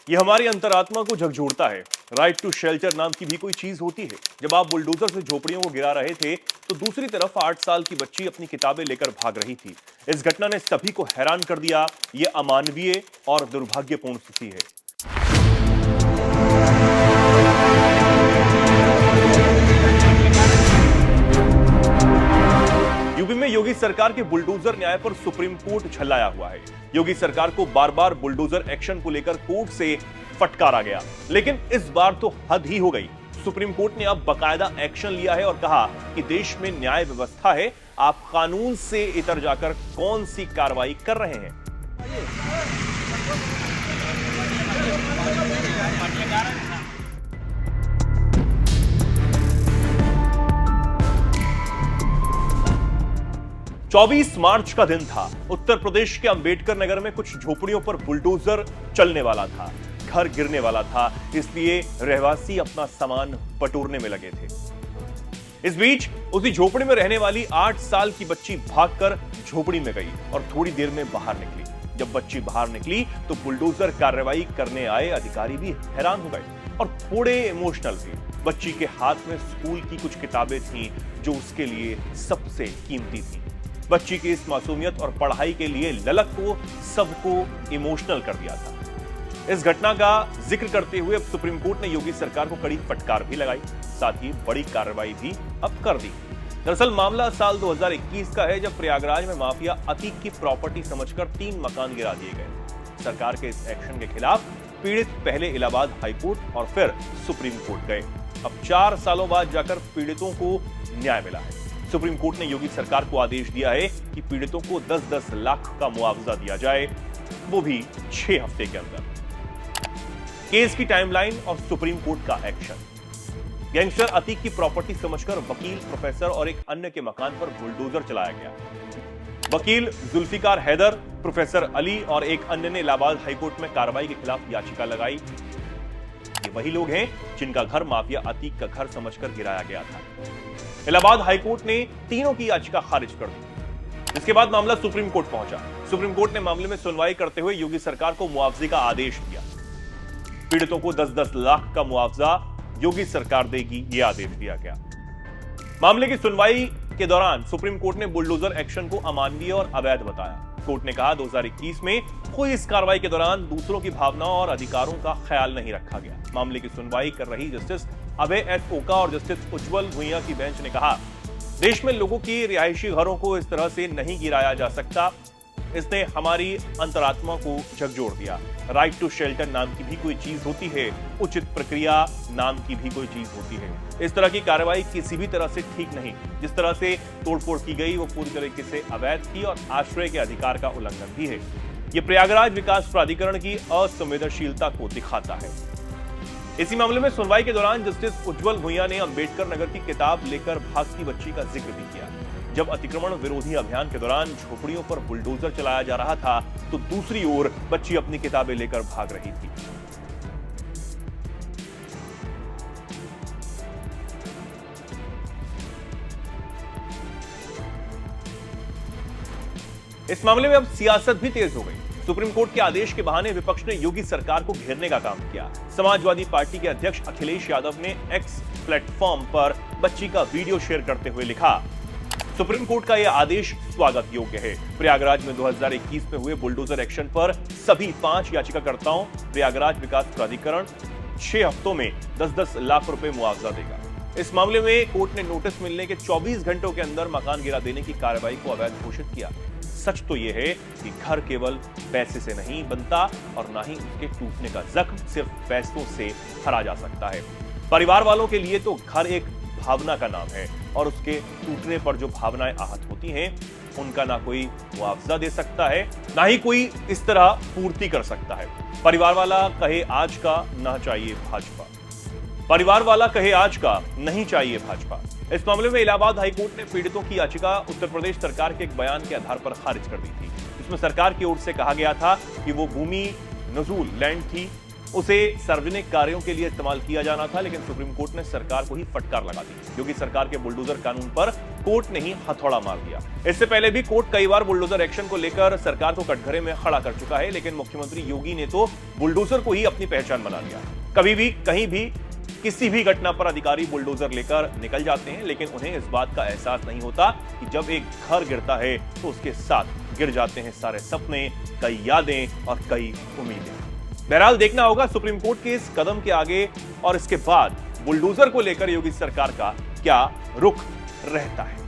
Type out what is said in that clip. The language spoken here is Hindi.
ये हमारी अंतरात्मा को झकझोरता है। राइट टू शेल्टर नाम की भी कोई चीज होती है। जब आप बुलडोजर से झोपड़ियों को गिरा रहे थे तो दूसरी तरफ 8 साल की बच्ची अपनी किताबें लेकर भाग रही थी। इस घटना ने सभी को हैरान कर दिया। ये अमानवीय और दुर्भाग्यपूर्ण स्थिति है। यूपी में योगी सरकार के बुलडोजर न्याय पर सुप्रीम कोर्ट झल्लाया हुआ है। योगी सरकार को बार बार बुलडोजर एक्शन को लेकर कोर्ट से फटकारा गया, लेकिन इस बार तो हद ही हो गई। सुप्रीम कोर्ट ने अब बाकायदा एक्शन लिया है और कहा कि देश में न्याय व्यवस्था है, आप कानून से इतर जाकर कौन सी कार्रवाई कर रहे हैं। 24 मार्च का दिन था। उत्तर प्रदेश के अंबेडकर नगर में कुछ झोपड़ियों पर बुलडोजर चलने वाला था, घर गिरने वाला था, इसलिए रहवासी अपना सामान बटोरने में लगे थे। इस बीच उसी झोपड़ी में रहने वाली 8 साल की बच्ची भागकर झोपड़ी में गई और थोड़ी देर में बाहर निकली। जब बच्ची बाहर निकली तो बुलडोजर कार्रवाई करने आए अधिकारी भी हैरान हो गए और थोड़े इमोशनल भी। बच्ची के हाथ में स्कूल की कुछ किताबें थीं जो उसके लिए सबसे कीमती थीं। बच्ची की इस मासूमियत और पढ़ाई के लिए ललक को सबको इमोशनल कर दिया था। इस घटना का जिक्र करते हुए अब सुप्रीम कोर्ट ने योगी सरकार को कड़ी फटकार भी लगाई, साथ ही बड़ी कार्रवाई भी अब कर दी। दरअसल मामला साल 2021 का है, जब प्रयागराज में माफिया अतीक की प्रॉपर्टी समझकर 3 मकान गिरा दिए गए। सरकार के इस एक्शन के खिलाफ पीड़ित पहले इलाहाबाद हाईकोर्ट और फिर सुप्रीम कोर्ट गए। अब 4 सालों बाद जाकर पीड़ितों को न्याय मिला है। सुप्रीम कोर्ट ने योगी सरकार को आदेश दिया है कि पीड़ितों को 10-10 लाख का मुआवजा दिया जाए, वो भी 6 हफ्ते के अंदर। केस की टाइमलाइन और सुप्रीम कोर्ट का एक्शन। गैंगस्टर अतीक की प्रॉपर्टी समझकर वकील, प्रोफेसर और एक अन्य के मकान पर बुलडोजर चलाया गया। वकील जुल्फिकार हैदर, प्रोफेसर अली और एक अन्य ने इलाहाबाद हाईकोर्ट में कार्रवाई के खिलाफ याचिका लगाई। ये वही लोग हैं जिनका घर माफिया अतीक का घर समझकर गिराया गया था। इलाहाबाद हाईकोर्ट ने तीनों की याचिका खारिज कर दी। इसके बाद मामला सुप्रीम कोर्ट पहुंचा। सुप्रीम कोर्ट ने मामले में सुनवाई करते हुए योगी सरकार को मुआवजे का आदेश दिया। पीड़ितों को 10-10 लाख का मुआवजा योगी सरकार देगी, यह आदेश दिया गया। मामले की सुनवाई के दौरान सुप्रीम कोर्ट ने बुलडोजर एक्शन को अमानवीय और अवैध बताया। कोर्ट ने कहा 2021 में कोई इस कार्रवाई के दौरान दूसरों की भावनाओं और अधिकारों का ख्याल नहीं रखा गया। मामले की सुनवाई कर रही जस्टिस अभय एस ओका और जस्टिस उज्जवल भुइयां की बेंच ने कहा, देश में लोगों की रिहायशी घरों को इस तरह से नहीं गिराया जा सकता। इसने हमारी अंतरात्मा को झकझोर दिया। राइट टू शेल्टर नाम की भी कोई चीज होती है, उचित प्रक्रिया नाम की भी कोई चीज होती है। इस तरह की कार्रवाई किसी भी तरह से ठीक नहीं। जिस तरह से तोड़फोड़ की गई वो पूरी तरीके से अवैध थी और आश्रय के अधिकार का उल्लंघन भी है। ये प्रयागराज विकास प्राधिकरण की असंवेदनशीलता को दिखाता है। इसी मामले में सुनवाई के दौरान जस्टिस उज्जवल भुइयां ने अंबेडकर नगर की किताब लेकर भागती बच्ची का जिक्र भी किया। जब अतिक्रमण विरोधी अभियान के दौरान झोपड़ियों पर बुलडोजर चलाया जा रहा था तो दूसरी ओर बच्ची अपनी किताबें लेकर भाग रही थी। इस मामले में अब सियासत भी तेज हो गई। सुप्रीम कोर्ट के आदेश के बहाने विपक्ष ने योगी सरकार को घेरने का काम किया। समाजवादी पार्टी के अध्यक्ष अखिलेश यादव ने एक्स प्लेटफॉर्म पर बच्ची का वीडियो शेयर करते हुए लिखा, सुप्रीम कोर्ट का यह आदेश स्वागत योग्य है। प्रयागराज में 2021 में हुए बुलडोजर एक्शन पर सभी 5 याचिकाकर्ताओं प्रयागराज विकास प्राधिकरण 6 हफ्तों में 10-10 लाख रुपए मुआवजा देगा। इस मामले में कोर्ट ने नोटिस मिलने के 24 घंटों के अंदर मकान गिरा देने की कार्रवाई को अवैध घोषित किया। सच तो यह है कि घर केवल पैसे से नहीं बनता और ना ही उसके टूटने का जख्म सिर्फ पैसों से भरा जा सकता है। परिवार वालों के लिए तो घर एक भावना का नाम है और उसके टूटने पर जो भावनाएं आहत होती हैं उनका ना कोई मुआवजा दे सकता है, ना ही कोई इस तरह पूर्ति कर सकता है। परिवार वाला कहे आज का ना चाहिए भाजपा, परिवार वाला कहे आज का नहीं चाहिए भाजपा। इस मामले में इलाहाबाद हाईकोर्ट ने पीड़ितों की याचिका उत्तर प्रदेश सरकार के एक बयान के आधार पर खारिज कर दी थी। इसमें सरकार की ओर से कहा गया था कि वो भूमि नजूल लैंड थी उसे सार्वजनिक कार्यों के लिए इस्तेमाल किया जाना था, लेकिन सुप्रीम कोर्ट ने सरकार को ही फटकार लगा दी। योगी सरकार के बुलडोजर कानून पर कोर्ट ने ही हथौड़ा मार दिया। इससे पहले भी कोर्ट कई बार बुलडोजर एक्शन को लेकर सरकार को कटघरे में खड़ा कर चुका है, लेकिन मुख्यमंत्री योगी ने तो बुलडोजर को ही अपनी पहचान बना लिया। कभी भी कहीं भी किसी भी घटना पर अधिकारी बुलडोजर लेकर निकल जाते हैं, लेकिन उन्हें इस बात का एहसास नहीं होता कि जब एक घर गिरता है तो उसके साथ गिर जाते हैं सारे सपने, कई यादें और कई उम्मीदें। बहरहाल देखना होगा सुप्रीम कोर्ट के इस कदम के आगे और इसके बाद बुलडोजर को लेकर योगी सरकार का क्या रुख रहता है।